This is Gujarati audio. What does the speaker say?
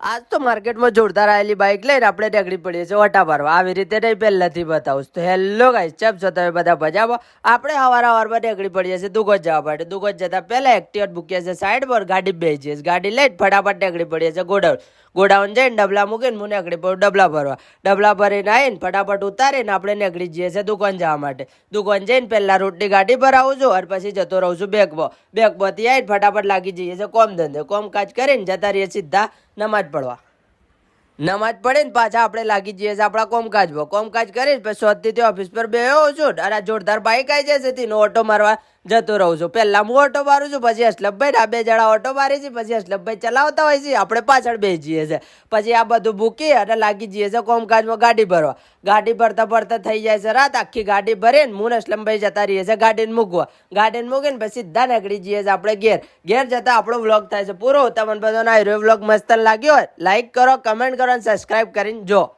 આજ તો માર્કેટમાં જોરદાર આવેલી બાઇક લઈને આપણે નીકળી પડીએ છીએ ઓટા ભરવા. આવી રીતે નહીં પહેલાથી બતાવું તો હેલો ગાઈસ, કેમ છો તમે બધા મજામાં? આપણે સવારમાં નીકળી પડીએ છીએ દુકાન જવા માટે. દુકાન જતા પહેલા એક્ટિવા મૂકીએ છીએ સાઈડ પર, ગાડી બેસી જઈએ. ગાડી લઈને ફટાફટ નીકળી પડીએ છીએ ગોડાઉન જઈને ડબલા મૂકીને હું નીકળી પડું ડબલા ભરવા. ડબલા ભરીને આવીને ફટાફટ ઉતારીને આપણે નીકળી જઈએ છીએ દુકાન જવા માટે. દુકાન જઈને પહેલા રોટની ગાડી ભરાવું છું અને પછી જતો રહું છું બેગમાં. બેગમાંથી આવીને ફટાફટ લાગી જઈએ છીએ કોમ ધંધે. કોમકાજ કરીને જતા રહીએ સીધા નમાજ પડવા. નમાજ પડે ને પાછા આપણે લાગી જઈએ છીએ આપણા કોમકાજમાં. કોમકાજ કરીને પછી શોધથી ઓફિસ પર બેહ્યો છું અને આ જોરદાર બાઇક આવી જશે તેનો ઓટો મારવા જતો રહું છું. પહેલા હું ઓટો મારું છું, પછી અસલભભાઈ આ 2 જણા ઓટો મારી છે, પછી અસલભભાઈ ચલાવતા હોય છે, આપણે પાછળ બેસી જઈએ છીએ. પછી આ બધું મૂકી અને લાગી જઈએ છીએ કોમકાજમાં ગાડી ભરવા. ગાડી ભરતા ભરતા થઈ જાય છે રાત. આખી ગાડી ભરીને હું અસલમભાઈ જતા રહીએ છીએ ગાડીને મૂકવા. ગાડીને મૂકીને પછી સીધા નીકળી જઈએ છીએ આપણે ઘેર જતા આપણો વ્લોગ થાય છે પૂરો. તમને બધાનો આ વ્લોગ મસ્ત લાગ્યો હોય લાઈક કરો, કમેન્ટ કરો અને સબસ્ક્રાઈબ કરીને જો.